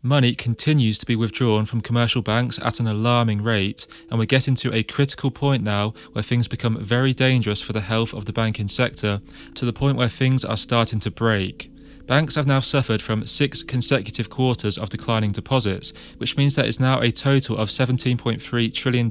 Money continues to be withdrawn from commercial banks at an alarming rate, and we're getting to a critical point now where things become very dangerous for the health of the banking sector, to the point where things are starting to break. Banks have now suffered from 6 consecutive quarters of declining deposits, which means there is now a total of $17.3 trillion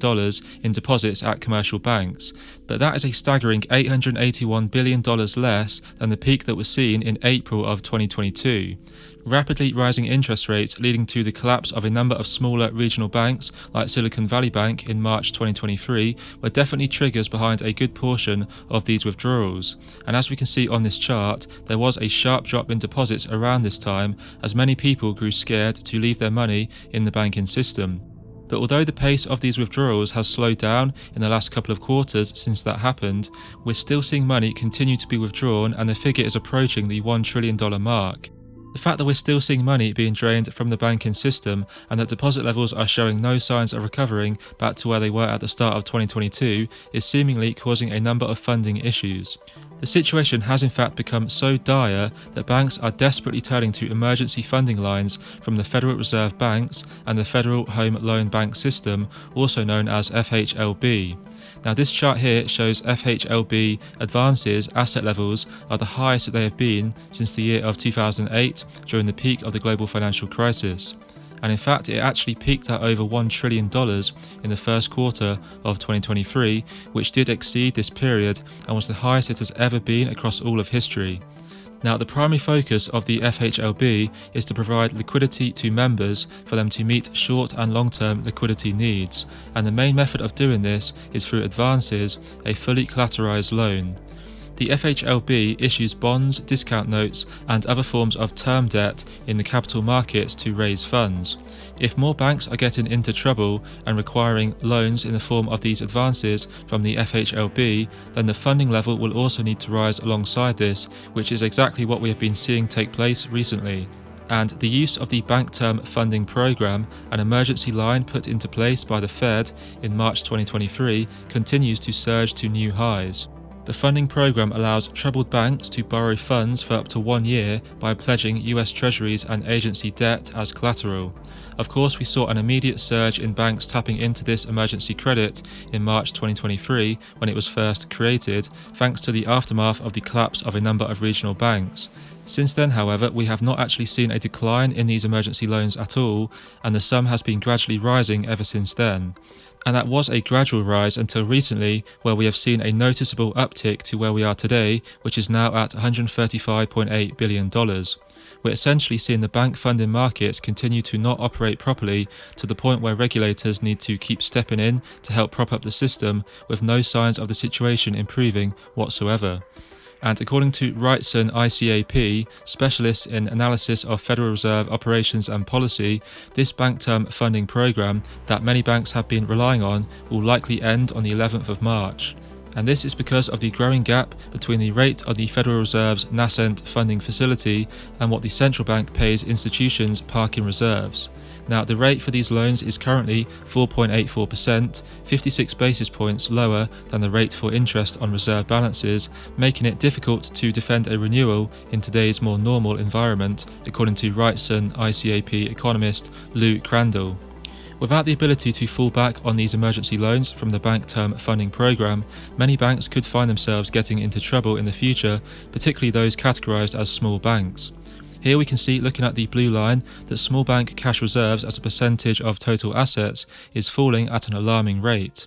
in deposits at commercial banks. But that is a staggering $881 billion less than the peak that was seen in April of 2022. Rapidly rising interest rates leading to the collapse of a number of smaller regional banks like Silicon Valley Bank in March 2023 were definitely triggers behind a good portion of these withdrawals. And as we can see on this chart, there was a sharp drop in deposits around this time as many people grew scared to leave their money in the banking system. But although the pace of these withdrawals has slowed down in the last couple of quarters since that happened, we're still seeing money continue to be withdrawn, and the figure is approaching the $1 trillion mark. The fact that we're still seeing money being drained from the banking system and that deposit levels are showing no signs of recovering back to where they were at the start of 2022 is seemingly causing a number of funding issues. The situation has in fact become so dire that banks are desperately turning to emergency funding lines from the Federal Reserve Banks and the Federal Home Loan Bank System, also known as FHLB. Now this chart here shows FHLB advances asset levels are the highest that they have been since the year of 2008 during the peak of the global financial crisis. And in fact it actually peaked at over $1 trillion in the first quarter of 2023, which did exceed this period and was the highest it has ever been across all of history. Now, the primary focus of the FHLB is to provide liquidity to members for them to meet short and long-term liquidity needs, and the main method of doing this is through advances, a fully collateralized loan. The FHLB issues bonds, discount notes, and other forms of term debt in the capital markets to raise funds. If more banks are getting into trouble and requiring loans in the form of these advances from the FHLB, then the funding level will also need to rise alongside this, which is exactly what we have been seeing take place recently. And the use of the Bank Term Funding Program, an emergency line put into place by the Fed in March 2023, continues to surge to new highs. The funding program allows troubled banks to borrow funds for up to 1 year by pledging US Treasuries and agency debt as collateral. Of course, we saw an immediate surge in banks tapping into this emergency credit in March 2023 when it was first created, thanks to the aftermath of the collapse of a number of regional banks. Since then, however, we have not actually seen a decline in these emergency loans at all, and the sum has been gradually rising ever since then. And that was a gradual rise until recently, where we have seen a noticeable uptick to where we are today, which is now at $135.8 billion. We're essentially seeing the bank funding markets continue to not operate properly, to the point where regulators need to keep stepping in to help prop up the system, with no signs of the situation improving whatsoever. And according to Wrightson ICAP, specialists in analysis of Federal Reserve operations and policy, this bank term funding program that many banks have been relying on will likely end on the 11th of March. And this is because of the growing gap between the rate of the Federal Reserve's nascent funding facility and what the central bank pays institutions parking reserves. Now, the rate for these loans is currently 4.84%, 56 basis points lower than the rate for interest on reserve balances, making it difficult to defend a renewal in today's more normal environment, according to Wrightson ICAP economist Lou Crandall. Without the ability to fall back on these emergency loans from the Bank Term Funding Program, many banks could find themselves getting into trouble in the future, particularly those categorized as small banks. Here we can see, looking at the blue line, that small bank cash reserves as a percentage of total assets is falling at an alarming rate.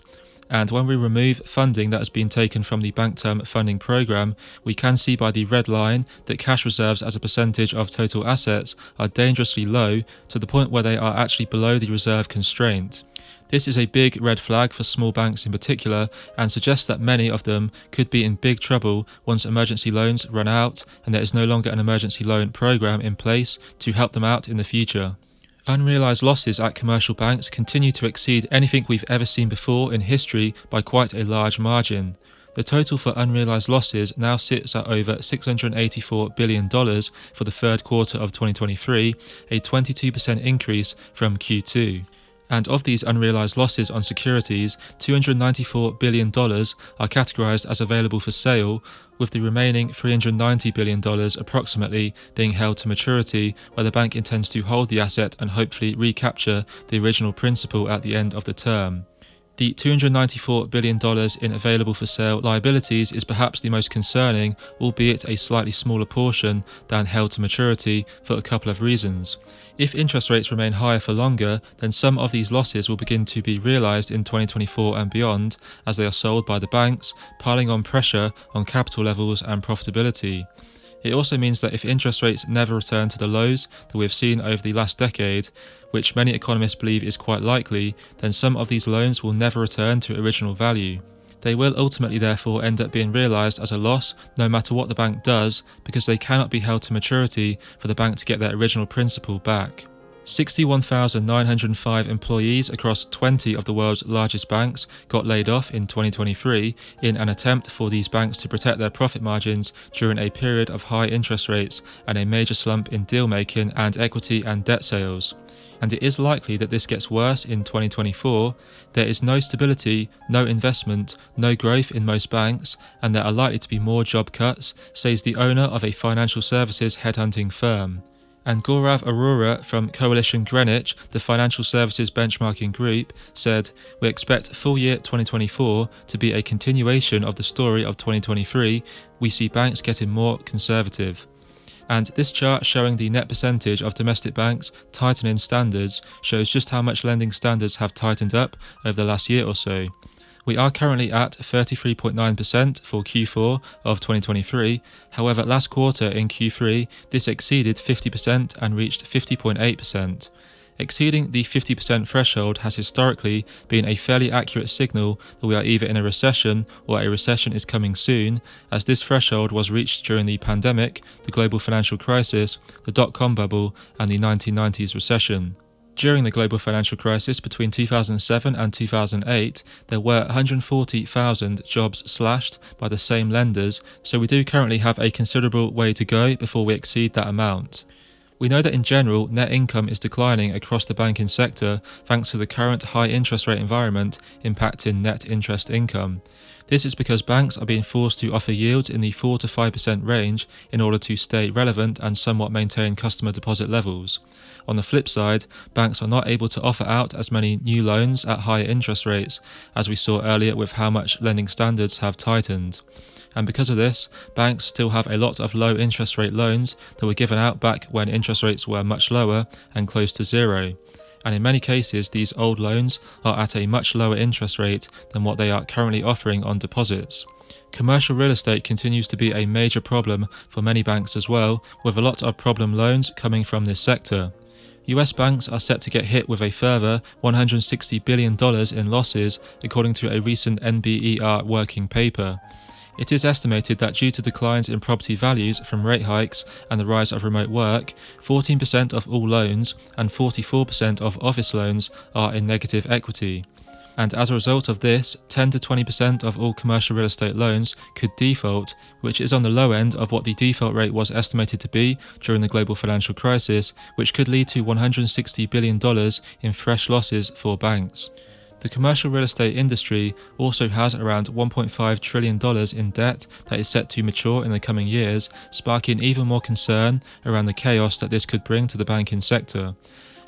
And when we remove funding that has been taken from the Bank Term Funding Program, we can see by the red line that cash reserves as a percentage of total assets are dangerously low, to the point where they are actually below the reserve constraint. This is a big red flag for small banks in particular, and suggests that many of them could be in big trouble once emergency loans run out and there is no longer an emergency loan program in place to help them out in the future. Unrealized losses at commercial banks continue to exceed anything we've ever seen before in history by quite a large margin. The total for unrealized losses now sits at over $684 billion for the third quarter of 2023, a 22% increase from Q2. And of these unrealized losses on securities, $294 billion are categorized as available for sale, with the remaining $390 billion approximately being held to maturity, where the bank intends to hold the asset and hopefully recapture the original principal at the end of the term. The $294 billion in available for sale liabilities is perhaps the most concerning, albeit a slightly smaller portion than held to maturity, for a couple of reasons. If interest rates remain higher for longer, then some of these losses will begin to be realized in 2024 and beyond as they are sold by the banks, piling on pressure on capital levels and profitability. It also means that if interest rates never return to the lows that we have seen over the last decade, which many economists believe is quite likely, then some of these loans will never return to original value. They will ultimately therefore end up being realised as a loss no matter what the bank does, because they cannot be held to maturity for the bank to get their original principal back. 61,905 employees across 20 of the world's largest banks got laid off in 2023 in an attempt for these banks to protect their profit margins during a period of high interest rates and a major slump in deal-making and equity and debt sales. And it is likely that this gets worse in 2024. There is no stability, no investment, no growth in most banks, and there are likely to be more job cuts, says the owner of a financial services headhunting firm. And Gaurav Arora from Coalition Greenwich, the financial services benchmarking group, said, "We expect full year 2024 to be a continuation of the story of 2023. We see banks getting more conservative." And this chart showing the net percentage of domestic banks tightening standards shows just how much lending standards have tightened up over the last year or so. We are currently at 33.9% for Q4 of 2023, however last quarter in Q3 this exceeded 50% and reached 50.8%. Exceeding the 50% threshold has historically been a fairly accurate signal that we are either in a recession or a recession is coming soon, as this threshold was reached during the pandemic, the global financial crisis, the dot-com bubble, and the 1990s recession. During the global financial crisis between 2007 and 2008, there were 140,000 jobs slashed by the same lenders, so we do currently have a considerable way to go before we exceed that amount. We know that in general, net income is declining across the banking sector thanks to the current high interest rate environment impacting net interest income. This is because banks are being forced to offer yields in the 4 to 5% range in order to stay relevant and somewhat maintain customer deposit levels. On the flip side, banks are not able to offer out as many new loans at higher interest rates, as we saw earlier with how much lending standards have tightened. And because of this, banks still have a lot of low interest rate loans that were given out back when interest rates were much lower and close to zero. And in many cases, these old loans are at a much lower interest rate than what they are currently offering on deposits. Commercial real estate continues to be a major problem for many banks as well, with a lot of problem loans coming from this sector. US banks are set to get hit with a further $160 billion in losses, according to a recent NBER working paper. It is estimated that due to declines in property values from rate hikes and the rise of remote work, 14% of all loans and 44% of office loans are in negative equity. And as a result of this, 10 to 20% of all commercial real estate loans could default, which is on the low end of what the default rate was estimated to be during the global financial crisis, which could lead to $160 billion in fresh losses for banks. The commercial real estate industry also has around $1.5 trillion in debt that is set to mature in the coming years, sparking even more concern around the chaos that this could bring to the banking sector.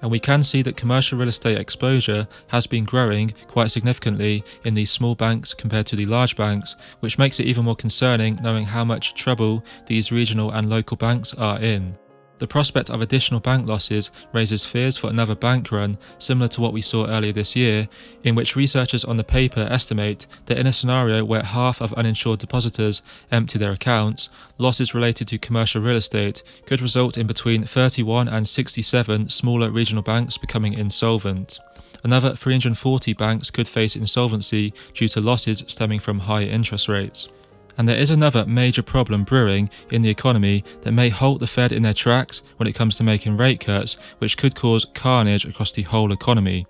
And we can see that commercial real estate exposure has been growing quite significantly in these small banks compared to the large banks, which makes it even more concerning knowing how much trouble these regional and local banks are in. The prospect of additional bank losses raises fears for another bank run, similar to what we saw earlier this year, in which researchers on the paper estimate that in a scenario where half of uninsured depositors empty their accounts, losses related to commercial real estate could result in between 31 and 67 smaller regional banks becoming insolvent. Another 340 banks could face insolvency due to losses stemming from higher interest rates. And there is another major problem brewing in the economy that may halt the Fed in their tracks when it comes to making rate cuts, which could cause carnage across the whole economy.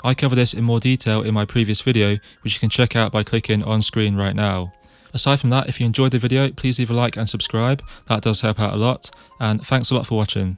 I cover this in more detail in my previous video, which you can check out by clicking on screen right now. Aside from that, if you enjoyed the video, please leave a like and subscribe. That does help out a lot. And thanks a lot for watching.